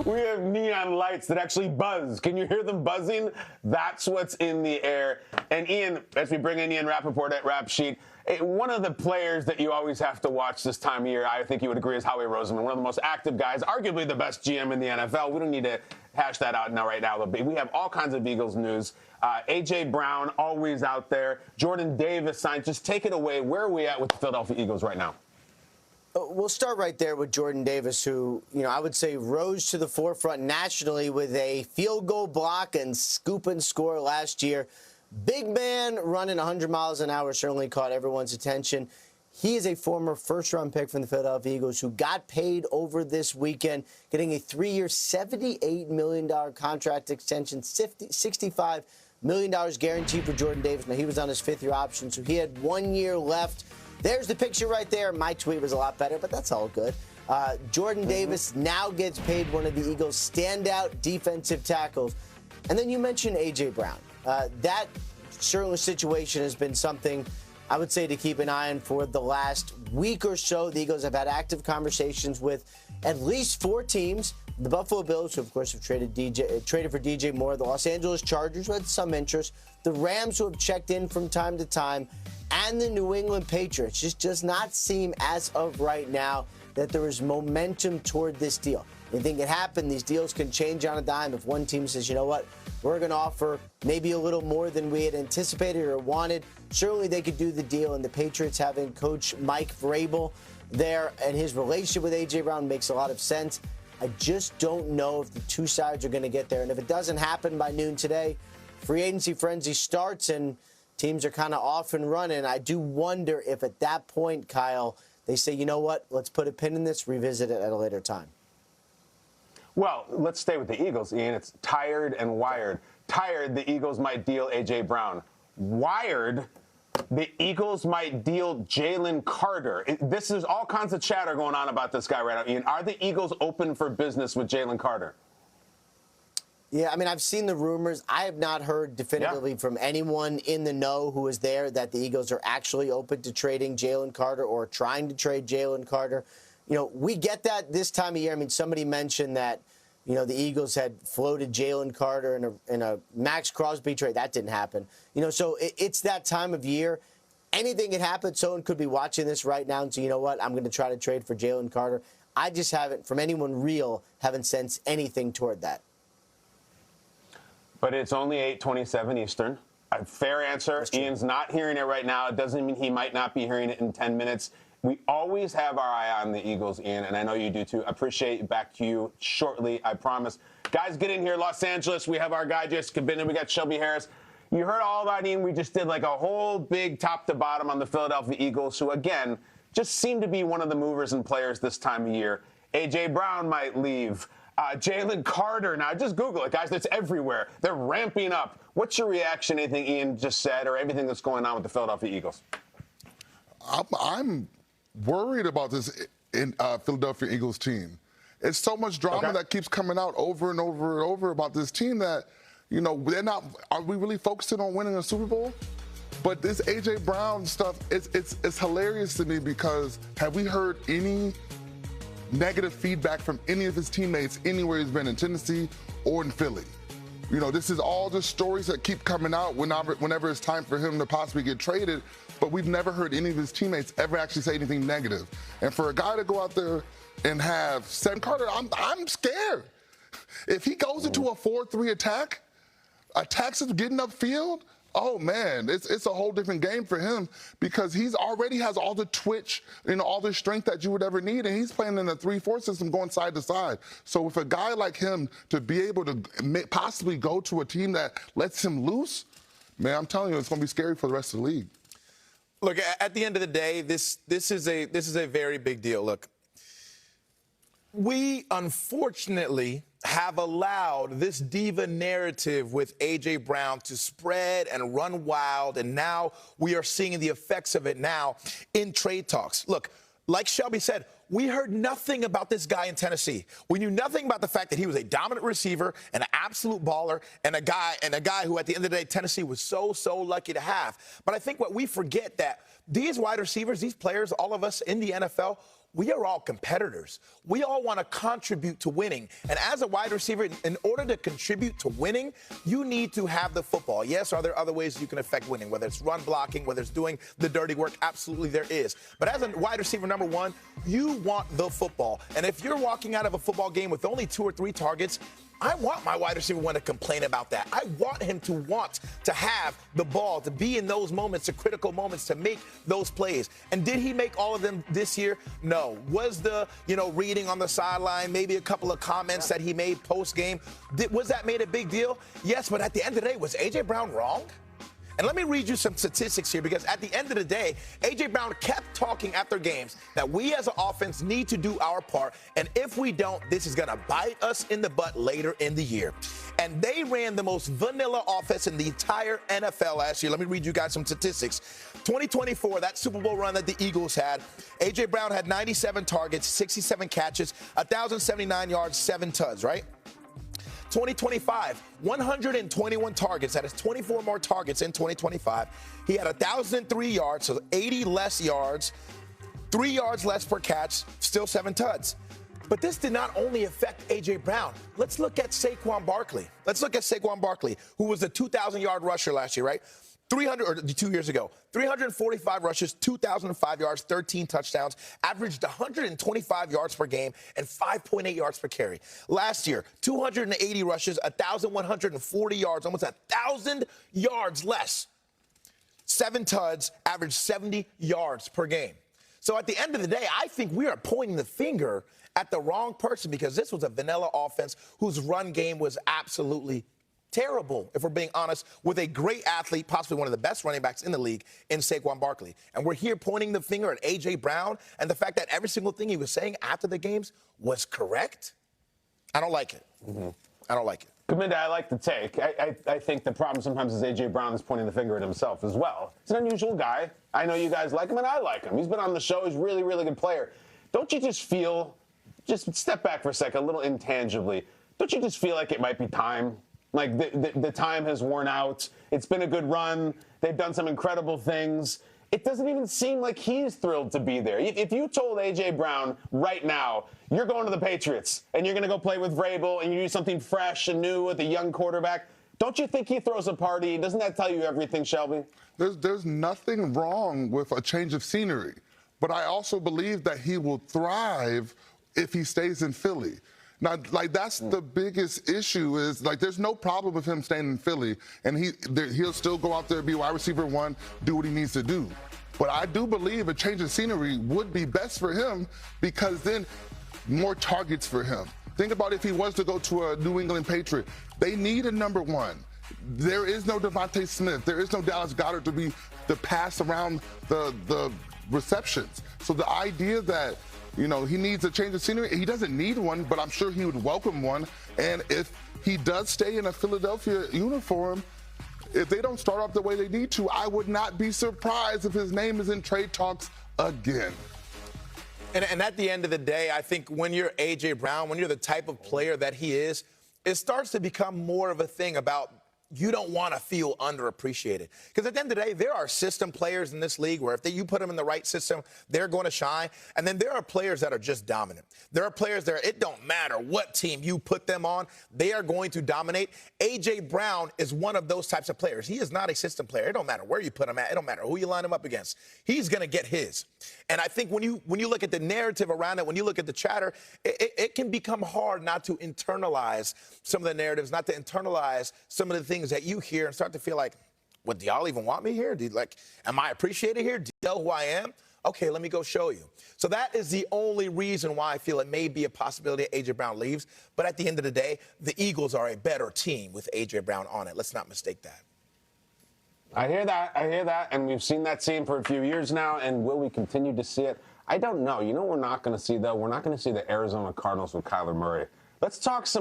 We have neon lights that actually buzz. Can you hear them buzzing? That's what's in the air. And Ian, as we bring in Ian Rapoport at Rap Sheet, one of the players that you always have to watch this time of year, I think you would agree, is Howie Roseman, one of the most active guys, arguably the best GM in the NFL. We don't need to hash that out right now. We have all kinds of Eagles news. A.J. Brown, always out there. Jordan Davis signed. Just take it away. Where are we at with the Philadelphia Eagles right now? We'll start right there with Jordan Davis, who, I would say rose to the forefront nationally with a field goal block and scoop and score last year. Big man running 100 miles an hour certainly caught everyone's attention. He is a former first-round pick from the Philadelphia Eagles who got paid over this weekend, getting a 3-year, $78 million contract extension, $65 million guaranteed for Jordan Davis. Now, he was on his 5th-year option, so he had 1 year left. There's the picture right there. My tweet was a lot better, but that's all good. Jordan Davis now gets paid one of the Eagles' standout defensive tackles. And then you mentioned A.J. Brown. That certainly situation has been something I would say to keep an eye on for the last week or so. The Eagles have had active conversations with at least 4 teams. The Buffalo Bills, who of course have traded for DJ Moore, the Los Angeles Chargers, who had some interest, the Rams, who have checked in from time to time, and the New England Patriots. Just does not seem, as of right now, that there is momentum toward this deal. Anything can happen. These deals can change on a dime. If one team says, you know what, we're going to offer maybe a little more than we had anticipated or wanted, certainly they could do the deal. And the Patriots having Coach Mike Vrabel there and his relationship with A.J. Brown makes a lot of sense. I just don't know if the two sides are going to get there. And if it doesn't happen by noon today, free agency frenzy starts and teams are kind of off and running. I do wonder if at that point, Kyle, they say, you know what, let's put a pin in this, revisit it at a later time. Well, let's stay with the Eagles, Ian. It's tired and wired. Tired, the Eagles might deal A.J. Brown. Wired, the Eagles might deal Jalen Carter. This is all kinds of chatter going on about this guy right now, Ian. Are the Eagles open for business with Jalen Carter? Yeah, I mean, I've seen the rumors. I have not heard definitively from anyone in the know who is there that the Eagles are actually open to trading Jalen Carter or trying to trade Jalen Carter. We get that this time of year. I mean, somebody mentioned that, the Eagles had floated Jalen Carter in a Max Crosby trade. That didn't happen. So it's that time of year. Anything can happen. Someone could be watching this right now and say, you know what, I'm going to try to trade for Jalen Carter. I just haven't, from anyone real, haven't sensed anything toward that. But it's only 8:27 Eastern. A fair answer. Ian's not hearing it right now. It doesn't mean he might not be hearing it in 10 minutes. We always have our eye on the Eagles, Ian, and I know you do too. Appreciate it. Back to you shortly, I promise. Guys, get in here. Los Angeles, we have our guy, Jessica Binden. We got Shelby Harris. You heard all about Ian. We just did like a whole big top to bottom on the Philadelphia Eagles, who, again, just seem to be one of the movers and players this time of year. A.J. Brown might leave. Jalen Carter, now just Google it, guys. It's everywhere. They're ramping up. What's your reaction to anything Ian just said or everything that's going on with the Philadelphia Eagles? I'm worried about this Philadelphia Eagles team. It's so much drama that keeps coming out over and over and over about this team that, they're not. Are we really focusing on winning a Super Bowl? But this A.J. Brown stuff, it's hilarious to me because have we heard any negative feedback from any of his teammates anywhere he's been in Tennessee or in Philly? This is all just stories that keep coming out whenever it's time for him to possibly get traded, but we've never heard any of his teammates ever actually say anything negative. And for a guy to go out there and have Sam Carter, I'm scared. If he goes into a 4-3 attack, attacks him getting upfield, oh, man, it's a whole different game for him because he's already has all the twitch, all the strength that you would ever need, and he's playing in a 3-4 system going side to side. So with a guy like him to be able to possibly go to a team that lets him loose, man, I'm telling you, it's going to be scary for the rest of the league. Look, at the end of the day, this is a very big deal. Look, we unfortunately have allowed this diva narrative with A.J. Brown to spread and run wild, and now we are seeing the effects of it now in trade talks. Look, like Shelby said, we heard nothing about this guy in Tennessee. We knew nothing about the fact that he was a dominant receiver and an absolute baller and a guy who, at the end of the day, Tennessee was so lucky to have. But I think what we forget that these wide receivers, these players, all of us in the NFL, we are all competitors. We all want to contribute to winning. And as a wide receiver, in order to contribute to winning, you need to have the football. Yes, are there other ways you can affect winning, whether it's run blocking, whether it's doing the dirty work? Absolutely there is. But as a wide receiver, number one, you want the football. And if you're walking out of a football game with only 2 or 3 targets, I want my wide receiver one to complain about that. I want him to want to have the ball, to be in those moments, the critical moments, to make those plays. And did he make all of them this year? No. Was the, reading on the sideline, maybe a couple of comments that he made post-game, was that made a big deal? Yes, but at the end of the day, was A.J. Brown wrong? And let me read you some statistics here, because at the end of the day, A.J. Brown kept talking after games that we as an offense need to do our part. And if we don't, this is going to bite us in the butt later in the year. And they ran the most vanilla offense in the entire NFL last year. Let me read you guys some statistics. 2024, that Super Bowl run that the Eagles had, A.J. Brown had 97 targets, 67 catches, 1,079 yards, 7 tuds, right? 2025, 121 targets. That is 24 more targets in 2025. He had 1,003 yards, so 80 less yards, 3 yards less per catch, still 7 tuds. But this did not only affect A.J. Brown. Let's look at Saquon Barkley. Who was a 2,000-yard rusher last year, right? 2 years ago, 345 rushes, 2,005 yards, 13 touchdowns, averaged 125 yards per game and 5.8 yards per carry. Last year, 280 rushes, 1,140 yards, almost 1,000 yards less. 7 tuds, averaged 70 yards per game. So at the end of the day, I think we are pointing the finger at the wrong person, because this was a vanilla offense whose run game was absolutely terrible, if we're being honest, with a great athlete, possibly one of the best running backs in the league, in Saquon Barkley. And we're here pointing the finger at A.J. Brown and the fact that every single thing he was saying after the games was correct. I don't like it. I don't like it. Kaminda, I like the take. I think the problem sometimes is A.J. Brown is pointing the finger at himself as well. He's an unusual guy. I know you guys like him, and I like him. He's been on the show. He's a really, really good player. Don't you just feel, just step back for a second, a little intangibly, don't you just feel like it might be time? Like the time has worn out. It's been a good run. They've done some incredible things. It doesn't even seem like he's thrilled to be there. If you told A.J. Brown right now, you're going to the Patriots and you're going to go play with Vrabel and you do something fresh and new with a young quarterback, don't you think he throws a party? Doesn't that tell you everything, Shelby? There's nothing wrong with a change of scenery, but I also believe that he will thrive if he stays in Philly. Now, that's the biggest issue is, there's no problem with him staying in Philly, and he'll still go out there, be wide receiver one, do what he needs to do. But I do believe a change of scenery would be best for him, because then more targets for him. Think about if he was to go to a New England Patriot. They need a number one. There is no Devontae Smith. There is no Dallas Goedert to be the pass around the receptions. So the idea that he needs a change of scenery. He doesn't need one, but I'm sure he would welcome one. And if he does stay in a Philadelphia uniform, if they don't start off the way they need to, I would not be surprised if his name is in trade talks again. And at the end of the day, I think when you're A.J. Brown, when you're the type of player that he is, it starts to become more of a thing about you don't want to feel underappreciated. Because at the end of the day, there are system players in this league where if you put them in the right system, they're going to shine. And then there are players that are just dominant. There are players that it don't matter what team you put them on, they are going to dominate. A.J. Brown is one of those types of players. He is not a system player. It don't matter where you put him at. It don't matter who you line him up against. He's going to get his. And I think when you look at the narrative around it, when you look at the chatter, it can become hard not to internalize some of the narratives, not to internalize some of the things that you hear and start to feel like, well, do y'all even want me here? Am I appreciated here? Do you know who I am? Okay, let me go show you. So that is the only reason why I feel it may be a possibility that A.J. Brown leaves. But at the end of the day, the Eagles are a better team with A.J. Brown on it. Let's not mistake that. I hear that, and we've seen that scene for a few years now, and will we continue to see it? I don't know. You know what we're not going to see, though? We're not going to see the Arizona Cardinals with Kyler Murray. Let's talk some